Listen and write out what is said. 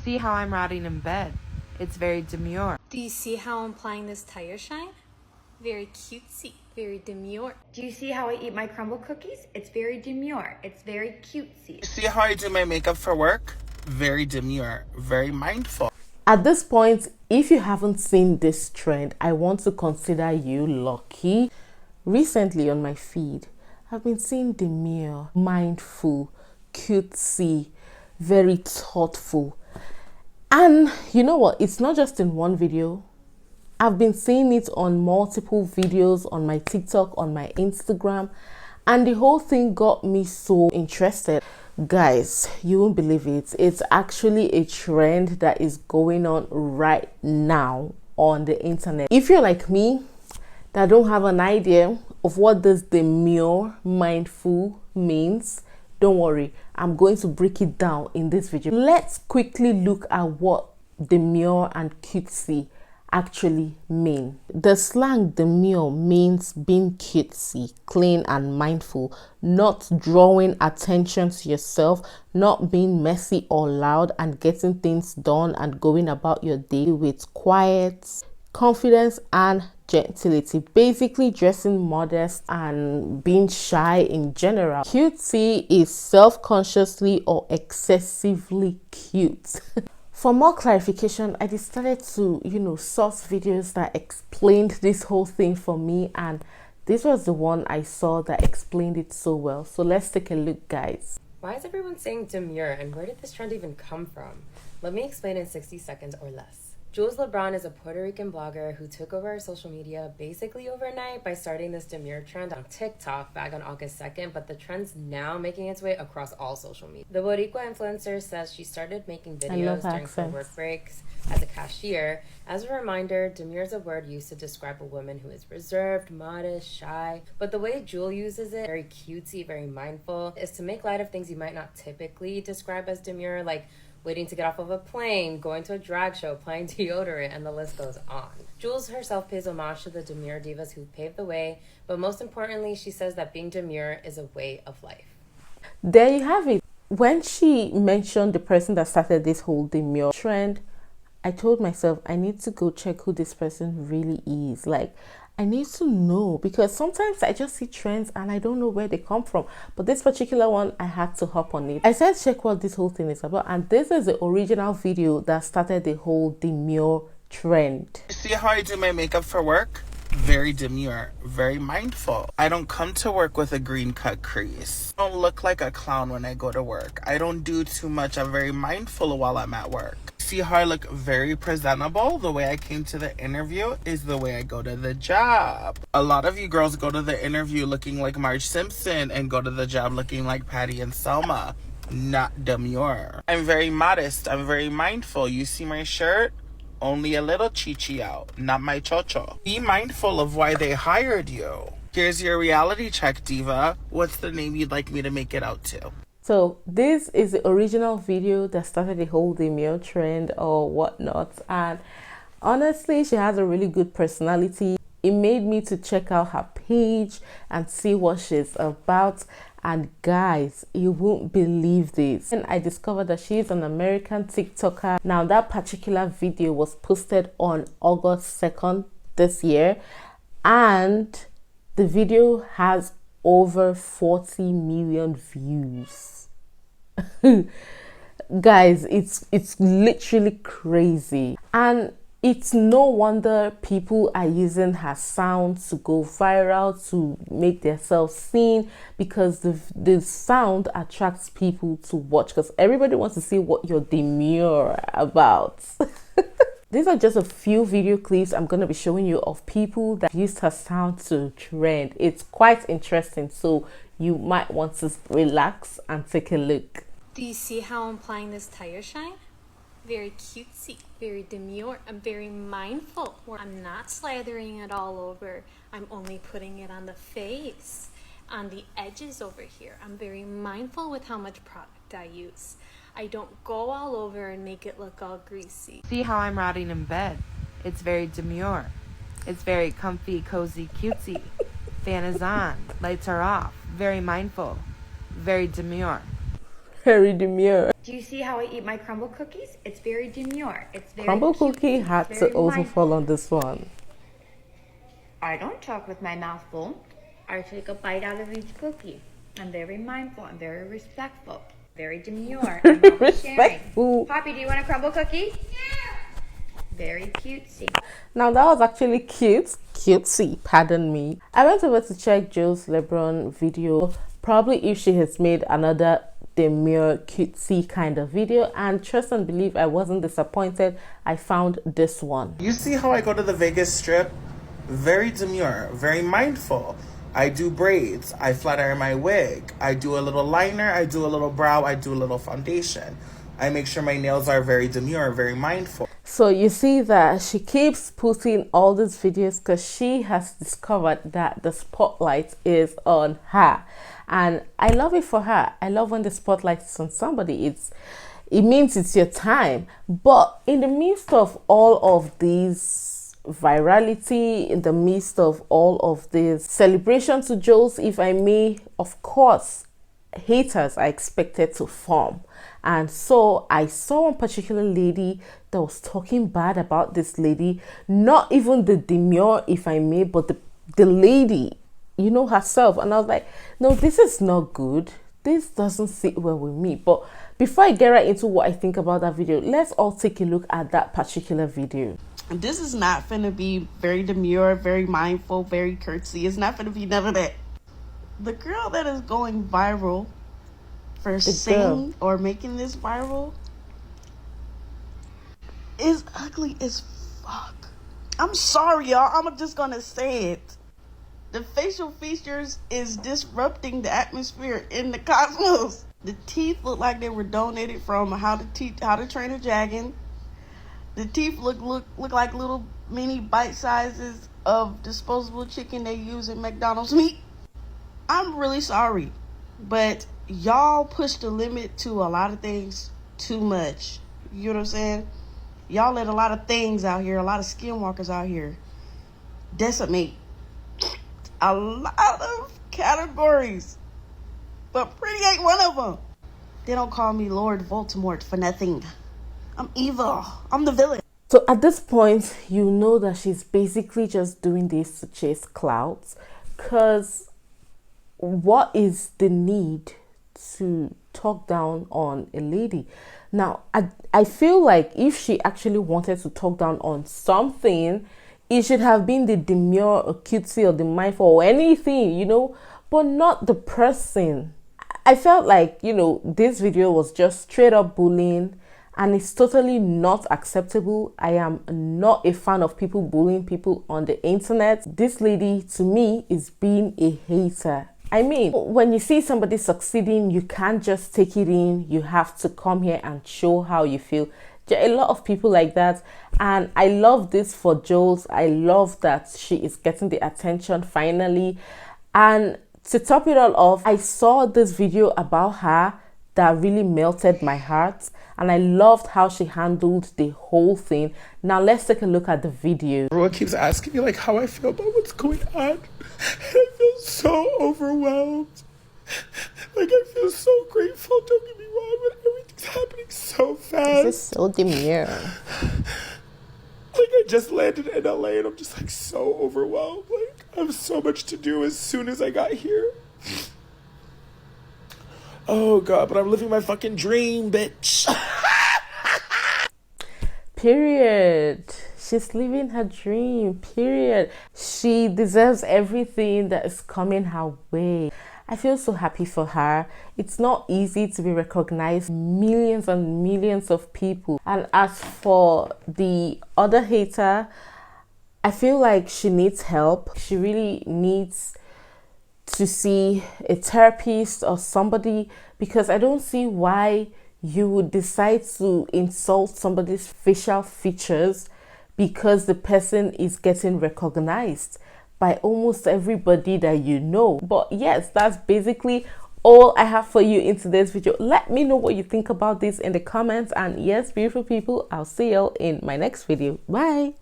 See how I'm rotting in bed? It's very demure. Do you see how I'm applying this tire shine? Very cutesy, very demure. Do you see how I eat my crumble cookies? It's very demure. It's very cutesy. See how I do my makeup for work? Very demure, very mindful. At this point, if you haven't seen this trend, I want to consider you lucky. Recently on my feed, I've been seeing demure, mindful, cutesy, very thoughtful. And you know what? It's not just in one video. I've been seeing it on multiple videos on my TikTok, on my Instagram, and the whole thing got me so interested. Guys, you won't believe it. It's actually a trend that is going on right now on the internet. If you're like me, that don't have an idea of what this demure, mindful means, don't worry. I'm going to break it down in this video. Let's quickly look at what demure and cutesy actually mean. The slang demure means being cutesy, clean and mindful, not drawing attention to yourself, not being messy or loud, and getting things done and going about your day with quiet, confidence and gentility. Basically dressing modest and being shy in general. Cutesy is self-consciously or excessively cute. For more clarification, I decided to, source videos that explained this whole thing for me, and this was the one I saw that explained it so well. So let's take a look, guys. Why is everyone saying demure, and where did this trend even come from? Let me explain in 60 seconds or less. Jools is a Puerto Rican blogger who took over our social media basically overnight by starting this demure trend on TikTok back on August 2nd, but the trend's now making its way across all social media. The Boricua influencer says she started making videos during her work breaks as a cashier. As a reminder, demure is a word used to describe a woman who is reserved, modest, shy, but the way Jewel uses it, very cutesy, very mindful, is to make light of things you might not typically describe as demure, like waiting to get off of a plane, going to a drag show, applying deodorant, and the list goes on. Jools herself pays homage to the demure divas who paved the way, but most importantly, she says that being demure is a way of life. There you have it. When she mentioned the person that started this whole demure trend, I told myself, I need to go check who this person really is. Like, I need to know, because sometimes I just see trends and I don't know where they come from. But this particular one, I had to hop on it. I said, check what this whole thing is about. And this is the original video that started the whole demure trend. See how I do my makeup for work? Very demure, very mindful. I don't come to work with a green cut crease. I don't look like a clown when I go to work. I don't do too much. I'm very mindful while I'm at work. See how I look very presentable? The way I came to the interview is the way I go to the job. A lot of you girls go to the interview looking like Marge Simpson and go to the job looking like Patty and Selma. Not demure. I'm very modest. I'm very mindful. You see my shirt? Only a little chichi out, not my chocho. Be mindful of why they hired you. Here's your reality check, diva. What's the name you'd like me to make it out to? So this is the original video that started the whole demure trend or whatnot. And honestly, she has a really good personality. It made me to check out her page and see what she's about. And guys, you won't believe this. And I discovered that she's an American TikToker. Now that particular video was posted on August 2nd this year. And the video has over 40 million views. Guys, it's literally crazy. And it's no wonder people are using her sound to go viral, to make themselves seen, because the sound attracts people to watch, because everybody wants to see what you're demure about. These are just a few video clips I'm going to be showing you of people that used her sound to trend. It's quite interesting, so you might want to relax and take a look. Do you see how I'm applying this tire shine? Very cutesy, very demure. I'm very mindful. I'm not slathering it all over. I'm only putting it on the face, on the edges over here. I'm very mindful with how much product I use. I don't go all over and make it look all greasy. See how I'm rotting in bed? It's very demure. It's very comfy, cozy, cutesy. Fan is on, lights are off. Very mindful. Very demure. Very demure. Do you see how I eat my crumble cookies? It's very demure. It's very Crumble cute. cookie had It's to very also mindful. fall on this one. I don't talk with my mouth full. I take a bite out of each cookie. I'm very mindful. I'm very respectful. Very demure. I'm always sharing. Respectful. Poppy, do you want a crumble cookie? Very cutesy. Now that was actually cutesy, pardon me. I went over to check Jools LeBron video, probably if she has made another demure cutesy kind of video, and trust and believe I wasn't disappointed. I found this one. You see how I go to the Vegas Strip? Very demure, very mindful. I do braids, I flat iron my wig, I do a little liner, I do a little brow, I do a little foundation. I make sure my nails are very demure, very mindful. So you see that she keeps putting all these videos because she has discovered that the spotlight is on her. And I love it for her. I love when the spotlight is on somebody. It means it's your time. But in the midst of all of these virality, in the midst of all of this celebration to Jools, if I may, of course, haters are expected to form. And so I saw one particular lady that was talking bad about this lady, not even the demure, if I may, but the lady, you know, herself. And I was like, no, this is not good. This doesn't sit well with me. But before I get right into what I think about that video, let's all take a look at that particular video. This is not finna be very demure, very mindful, very curtsy. It's not finna be none of that. The girl that is going viral for saying or making this viral is ugly as fuck. I'm sorry, y'all. I'm just gonna say it. The facial features is disrupting the atmosphere in the cosmos. The teeth look like they were donated from How to Train a Dragon. The teeth look like little mini bite sizes of disposable chicken they use in McDonald's meat. I'm really sorry, but y'all push the limit to a lot of things too much. You know what I'm saying? Y'all let a lot of things out here, a lot of skinwalkers out here decimate a lot of categories, but pretty ain't one of them. They don't call me Lord Voldemort for nothing. I'm evil. I'm the villain. So at this point, you know that she's basically just doing this to chase clouds, because what is the need to talk down on a lady? Now, I feel like if she actually wanted to talk down on something, it should have been the demure or cutesy or the mindful or anything, you know, but not the person. I felt like, you know, this video was just straight up bullying, and it's totally not acceptable. I am not a fan of people bullying people on the internet. This lady, to me, is being a hater. I mean, when you see somebody succeeding, you can't just take it in. You have to come here and show how you feel. There are a lot of people like that, and I love this for Jools. I love that she is getting the attention finally. And to top it all off, I saw this video about her that really melted my heart, and I loved how she handled the whole thing. Now let's take a look at the video. Everyone keeps asking me like how I feel about what's going on. And I feel so overwhelmed. Like, I feel so grateful, don't get me wrong, but everything's happening so fast. This is so demure. Like, I just landed in LA and I'm just like so overwhelmed. Like, I have so much to do as soon as I got here. Oh God, but I'm living my fucking dream, bitch. Period. She's living her dream. Period. She deserves everything that is coming her way. I feel so happy for her. It's not easy to be recognized. Millions and millions of people. And as for the other hater, I feel like she needs help. She really needs to see a therapist or somebody, because I don't see why you would decide to insult somebody's facial features because the person is getting recognized by almost everybody that you know. But yes, that's basically all I have for you in today's video. Let me know what you think about this in the comments, and yes, beautiful people, I'll see y'all in my next video. Bye.